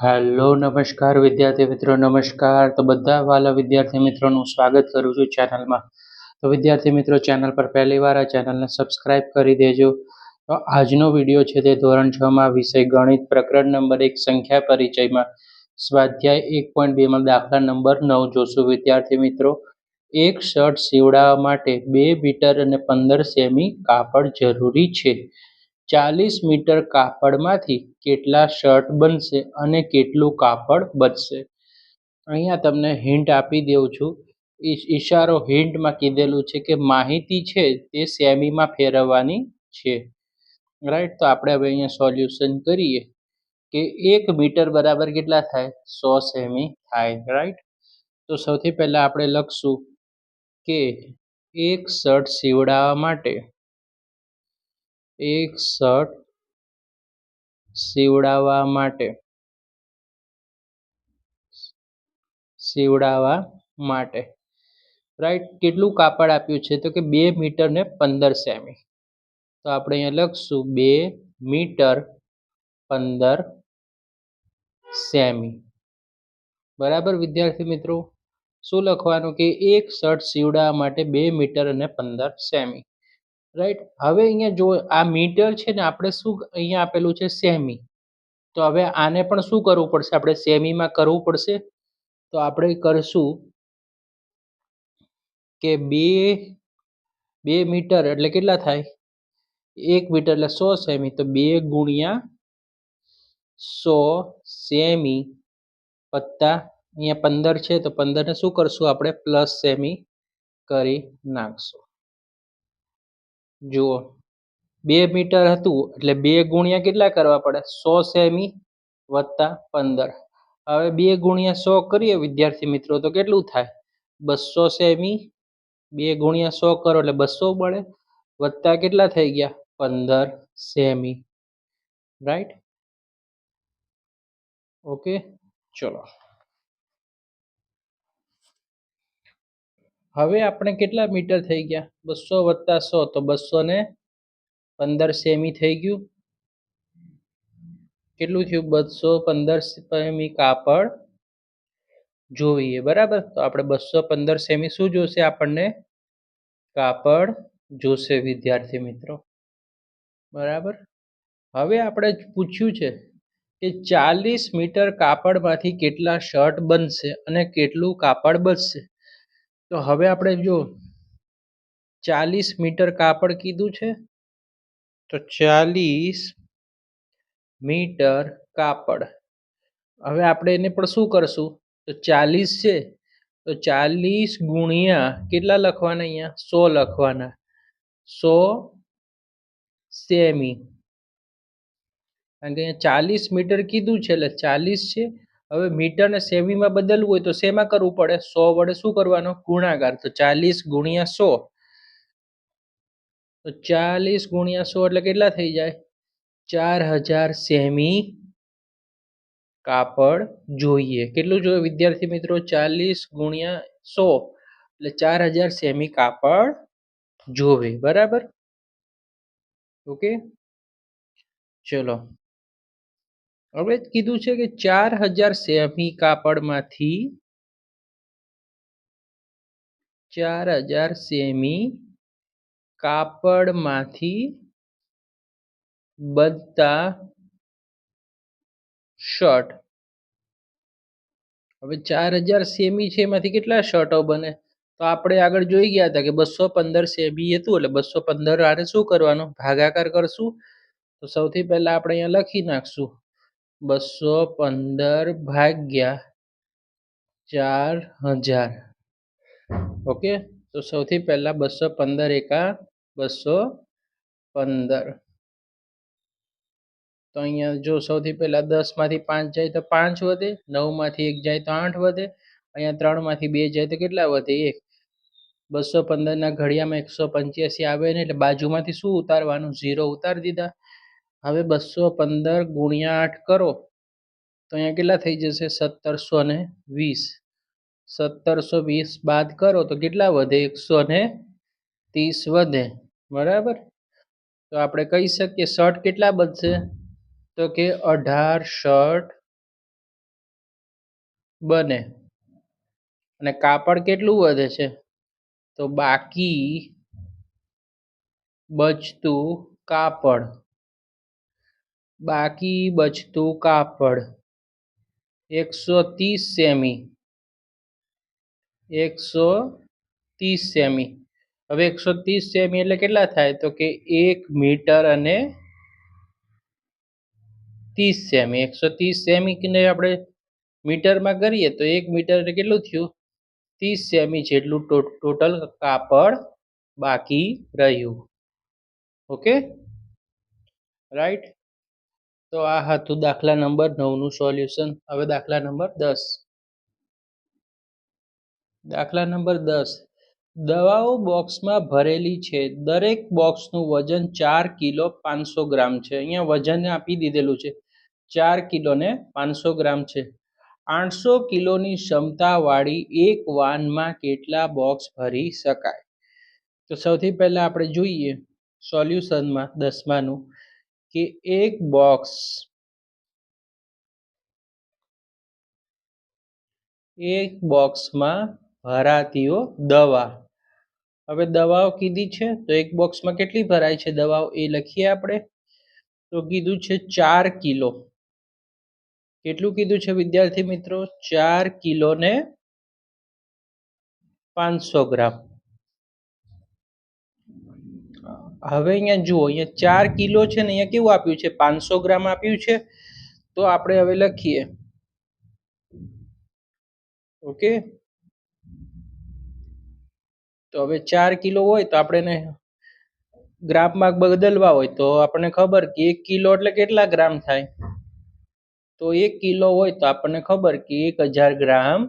Hello નમસ્કાર વિદ્યાર્થી મિત્રો નમસ્કાર. તો બધા વાલા વિદ્યાર્થી મિત્રોનું સ્વાગત કરું છું ચેનલમાં. તો વિદ્યાર્થી મિત્રો ચેનલ પર પહેલી વાર આ ચેનલને સબસ્ક્રાઇબ કરી દેજો. તો આજનો વિડીયો છે તે ધોરણ 6માં વિષય ગણિત પ્રકરણ નંબર 1 સંખ્યા પરિચયમાં સ્વાધ્યાય 1.2માં દાખલા નંબર 9 જોશું. વિદ્યાર્થી મિત્રો, એક શર્ટ સીવડાવવા માટે 2 મીટર અને 15 સેમી કાપડ જરૂરી છે. 40 મીટર કાપડમાંથી કેટલા શર્ટ બનશે અને કેટલું કાપડ બચશે? અહીંયા તમને હિન્ટ આપી દઉં છું. ઈશારો હિન્ટમાં કીધેલું છે કે માહિતી છે તે સેમીમાં ફેરવવાની છે. રાઈટ, તો આપણે હવે અહીંયા સોલ્યુશન કરીએ કે 1 મીટર બરાબર કેટલા થાય? 100 સેમી થાય. રાઈટ, તો સૌથી પહેલા આપણે લખશું કે એક શર્ટ સીવડાવવા માટે રાઈટ, કેટલું કાપડ આપ્યું છે? તો કે 2 મીટર ને 15 સેમી. તો આપણે અહીંયા લખશું 2 મીટર 15 સેમી. બરાબર વિદ્યાર્થી મિત્રો, શું લખવાનું કે એક શર્ટ સીવડાવવા માટે 2 મીટર અને 15 સેમી. રાઈટ, હવે અહીંયા જો આ મીટર છે ને, આપણે શું અહીંયા આપેલું છે સેમી. તો હવે આને પણ શું કરવું પડશે? આપણે સેમીમાં કરવું પડશે. તો આપણે કરશું કે 2 મીટર એટલે કેટલા થાય? 1 મીટર એટલે 100 સેમી. તો 2 ગુણ્યા 100 સેમી વત્તા અહીંયા 15 છે તો 15 ને શું કરશું આપણે? પ્લસ સેમી કરી નાખશું. જુઓ, 2 મીટર હતું એટલે 2 ગુણ્યા કેટલા કરવા પડે? 100 સેમી વત્તા 15. હવે 2 ગુણ્યા 100 કરીએ વિદ્યાર્થી મિત્રો તો કેટલું થાય? 200 સેમી. 2 ગુણ્યા 100 કરો એટલે 200 મળે, વત્તા કેટલા થઈ ગયા? 15 સેમી. રાઈટ, ઓકે, ચલો. હવે આપણે કેટલા મીટર થઈ ગયા? 200 વત્તા 100 તો 215 સેમી થઈ ગયું. કેટલું થયું? 215 સેમી કાપડ જોઈએ. બરાબર, તો આપણે 215 સેમી શું જોશે? આપણને કાપડ જોશે વિદ્યાર્થી મિત્રો. બરાબર, હવે આપણે પૂછ્યું છે કે 40 મીટર કાપડમાંથી કેટલા શર્ટ બનશે અને કેટલું કાપડ બચશે. તો હવે આપણે જો 40 મીટર કાપડ કીધું છે, તો 40 મીટર કાપડ. હવે આપણે એને પણ શું કરશું? તો 40 છે તો 40 ગુણ્યા કેટલા લખવાના? અહીંયા 100 લખવાના. 100 સેમી. કારણ કે અહીંયા 40 મીટર કીધું છે એટલે 40 છે. હવે મીટર ને સેમીમાં બદલવું હોય તો શેમાં કરવું પડે? 100 વડે શું કરવાનો? ગુણાકાર. તો 40 ગુણ્યા 100. તો 40 ગુણ્યા 100 એટલે કેટલા થઈ જાય? 4000 સેમી કાપડ જોઈએ. કેટલું જોઈએ વિદ્યાર્થી મિત્રો? 40 ગુણ્યા 100 એટલે 4000 સેમી કાપડ જોવે. બરાબર, ઓકે, ચલો. હવે કીધું છે કે 4000 સેમી કાપડમાંથી 4000 સેમી કાપડમાંથી બનતા શર્ટ. હવે 4000 સેમી છે એમાંથી કેટલા શર્ટો બને? તો આપણે આગળ જોઈ ગયા હતા કે 215 સેમી હતું એટલે 215 આને શું કરવાનું? ભાગાકાર કરશું. તો સૌથી પહેલા આપણે અહીંયા લખી નાખશું 215 ભાગ્યા 4000. ઓકે, તો સૌથી પહેલા 215 એકા 215. તો અહીંયા જો સૌથી પહેલા 10 માંથી 5 જાય તો 5 વધે, 9 માંથી 1 જાય તો 8 વધે, અહીંયા 3 માંથી 2 જાય તો કેટલા વધે? 1. 215 ના ઘડિયામાં 185 આવે ને એટલે બાજુમાંથી શું ઉતારવાનું? 0 ઉતારી દીધા. હવે 215 ગુણ્યા 8 કરો તો અહીંયા કેટલા થઈ જશે? 1720. 1720 બાદ કરો તો કેટલા વધે? 130 વધે. બરાબર, તો આપણે કહી શકીએ શર્ટ કેટલા બનશે? તો કે 18 શર્ટ બને અને કાપડ કેટલું વધે છે? તો બાકી બચતું કાપડ, બાકી બચતું કાપડ 130 સેમી, 130 સેમી. હવે 130 સેમી એટલે કેટલા થાય? તો કે 1 મીટર અને 30 સેમી. 130 સેમી ને આપણે મીટરમાં કરીએ તો 1 મીટર એટલે કેટલું થયું? 30 સેમી જેટલું ટોટલ કાપડ બાકી રહ્યું. Okay, right. તો આ હતું દાખલા નંબર 9 નું સોલ્યુશન. હવે દાખલા નંબર 10. દાખલા નંબર 10. દવાઓ બોક્સમાં ભરેલી છે. દરેક બોક્સનું વજન 4 કિલો 500 ગ્રામ છે. અહીંયા વજન આપી દીધેલું છે, 4 કિલો ને 500 ગ્રામ છે. 800 કિલોની ક્ષમતાવાળી એક વાનમાં કેટલા બોક્સ ભરી શકાય? તો સૌથી પહેલા આપણે જોઈએ સોલ્યુશનમાં 10માનું કે એક બોક્સમાં ભરાતીઓ દવા. હવે દવાઓ કીધી છે તો એક બોક્સમાં કેટલી ભરાય છે દવાઓ એ લખીએ આપણે. તો કીધું છે 4 કિલો. કેટલું કીધું છે વિદ્યાર્થી મિત્રો? 4 કિલો ને 500 ગ્રામ. હવે અહીંયા જુઓ, અહીંયા 4 કિલો છે ને અહીંયા કેવું આપ્યું છે? 500 ગ્રામ આપ્યું છે. તો આપણે હવે લખીએ. ઓકે, તો હવે 4 કિલો હોય તો આપણે ગ્રામમાં બદલવા હોય તો આપણને ખબર કે 1 કિલો એટલે કેટલા ગ્રામ થાય? તો 1 કિલો હોય તો આપણને ખબર કે 1000 ગ્રામ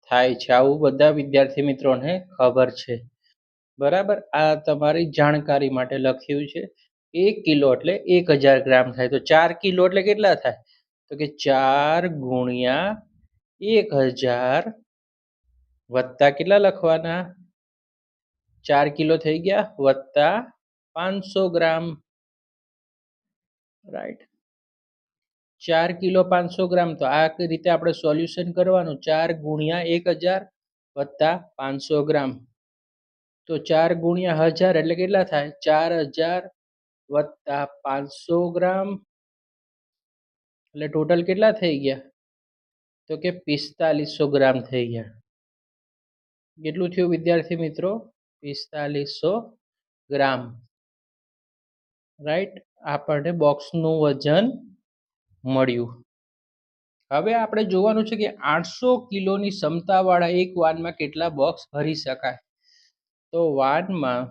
થાય છે. આવું બધા વિદ્યાર્થી મિત્રોને ખબર છે. બરાબર, આ તમારી જાણકારી માટે લખ્યું છે. 1 કિલો એટલે 1000 ગ્રામ થાય. તો 4 કિલો એટલે કેટલા થાય? તો કે 4 ગુણ્યા 1000 વત્તા કેટલા લખવાના? 4 કિલો થઈ ગયા વત્તા 500 ગ્રામ. રાઈટ, 4 કિલો 500 ગ્રામ. તો આ રીતે આપણે સોલ્યુશન કરવાનું. 4 ગુણ્યા 1000 વત્તા 500 ગ્રામ. તો 4 ગુણ્યા 1000 એટલે કેટલા થાય? 4000 વત્તા 500 ગ્રામ એટલે ટોટલ કેટલા થઈ ગયા? તો કે 4500 ગ્રામ થઈ ગયા. કેટલું થયું વિદ્યાર્થી મિત્રો? 4500 ગ્રામ. રાઈટ, આપણને બોક્સનું વજન મળ્યું. હવે આપણે જોવાનું છે કે 800 કિલોની ક્ષમતાવાળા એક વાનમાં કેટલા બોક્સ ભરી શકાય? તો વાનમાં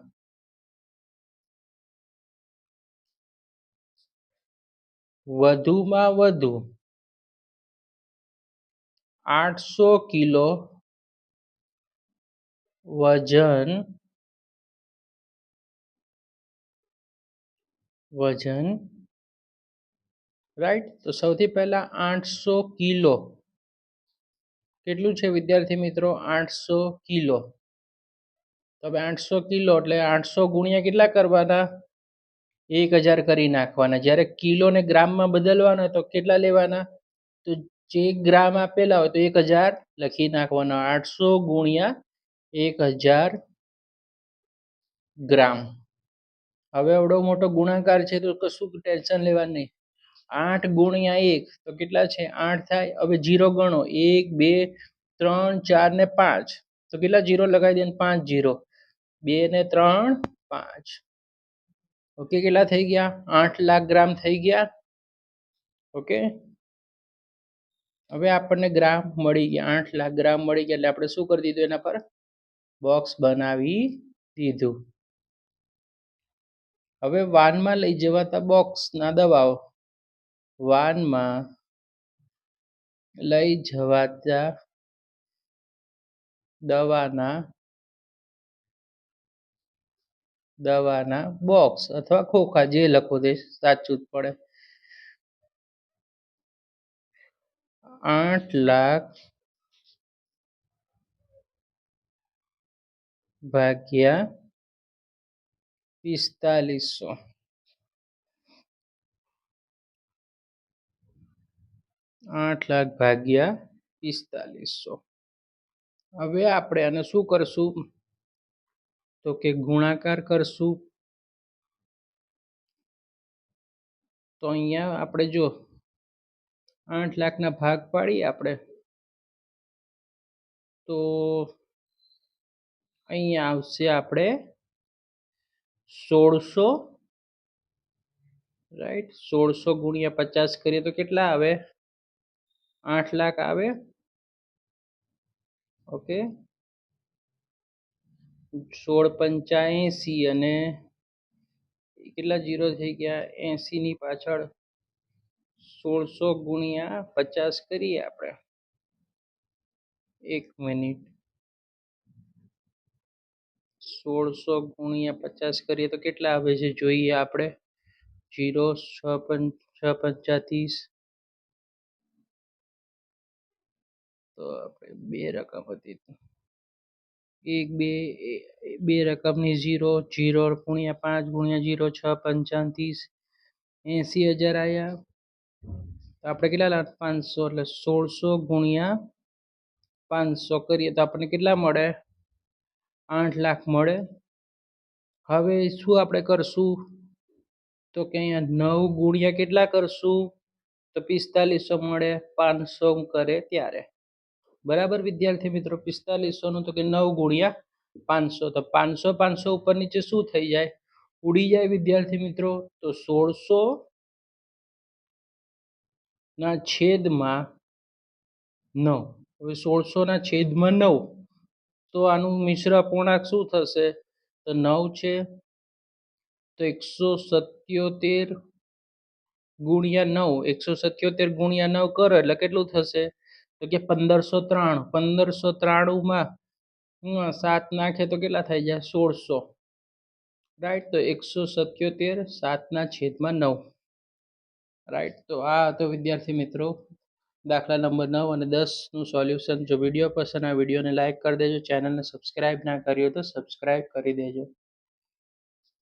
વધુમાં વધુ 800 કિલો વજન રાઈટ. તો સૌથી પહેલા 800 કિલો કેટલું છે વિદ્યાર્થી મિત્રો? 800 કિલો. તો હવે 800 કિલો એટલે 800 ગુણ્યા કેટલા કરવાના? 1000 કરી નાખવાના. જ્યારે કિલો ને ગ્રામમાં બદલવાના હોય તો કેટલા લેવાના? તો જે ગ્રામ આપેલા હોય તો 1000 લખી નાખવાના. 800 ગુણ્યા 1000 ગ્રામ. હવે એવડો મોટો ગુણાકાર છે તો કશું ટેન્શન લેવાનું નહીં. 8 ગુણ્યા 1 તો કેટલા છે? 8 થાય. હવે 0 ગણો. 1 2 3 4 ને 5. તો કેટલા 0 લગાવી દે? 5 0. 2 ને 3 5. ઓકે, કેટલા થઈ ગયા? 8 લાખ ગ્રામ થઈ ગયા. ઓકે, હવે આપણને ગ્રામ મળી ગયા. 8 લાખ ગ્રામ મળી ગયા એટલે આપણે શું કરી દીધું? એના પર બોક્સ બનાવી દીધું. હવે વાનમાં લઈ જવાતા બોક્સના દવાઓ. વાનમાં લઈ જવાતા દવાના બોક્સ અથવા ખોખા જે લખો તે સાચું જ પડે. 8 લાખ ભાગ્યા 4500. 8 લાખ ભાગ્યા 4500. હવે આપણે આને શું કરશું તો કે ગુણાકાર કરશું. તો અહીંયા આપણે જો 8 લાખના ભાગ પાડીએ આપણે તો અહીંયા આવશે આપણે 1600, રાઈટ. 1600 ગુણ્યા 50 કરીએ તો કેટલા આવે? 8 લાખ આવે. ઓકે, 16 × 85 અને કેટલા જીરો થઈ ગયા? 80 ની પાછળ 1600 ગુણ્યા 50 કરીએ આપણે. 1 મિનિટ. 1600 ગુણ્યા 50 કરીએ તો કેટલા આવે છે જોઈએ આપણે. 0 6 5 30. તો આપણે બે રકમ હતી, એક બે રકમની 0 0 ગુણ્યા 5 ગુણ્યા 0 6 5 30. 80,000 આવ્યા. તો આપણે કેટલા લાખ? 500. એટલે 1600 ગુણ્યા 500 કરીએ તો આપણને કેટલા મળે? 8 લાખ મળે. હવે શું આપણે કરશું તો કે અહીંયા 9 ગુણ્યા કેટલા કરશું તો 4500 મળે. 500 કરે ત્યારે, બરાબર વિદ્યાર્થી મિત્રો. 4500 નું તો કે 9 ગુણ્યા 500. તો 500 500 ઉપર નીચે શું થઈ જાય? ઉડી જાય વિદ્યાર્થી મિત્રો. તો 1600 ના છેદમાં 9. હવે 1600 ના છેદમાં 9 તો આનું મિશ્ર અપૂર્ણાંક શું થશે? તો 9 છે. તો 177 ગુણ્યા 9, 177 ગુણ્યા 9 કરો એટલે કેટલું થશે તો કે 1593. 1593 માં 7 નાખે તો કેટલા થઈ જાય? 1600, રાઈટ. તો 177 7 ના છેદમાં 9, રાઈટ. તો આ હતો વિદ્યાર્થી મિત્રો દાખલા નંબર 9 અને 10 નું સોલ્યુશન. જો વિડીયો પસંદ આવે વિડીયોને લાઈક કરી દેજો. ચેનલને સબસ્ક્રાઇબ ના કરી હોય તો સબસ્ક્રાઇબ કરી દેજો.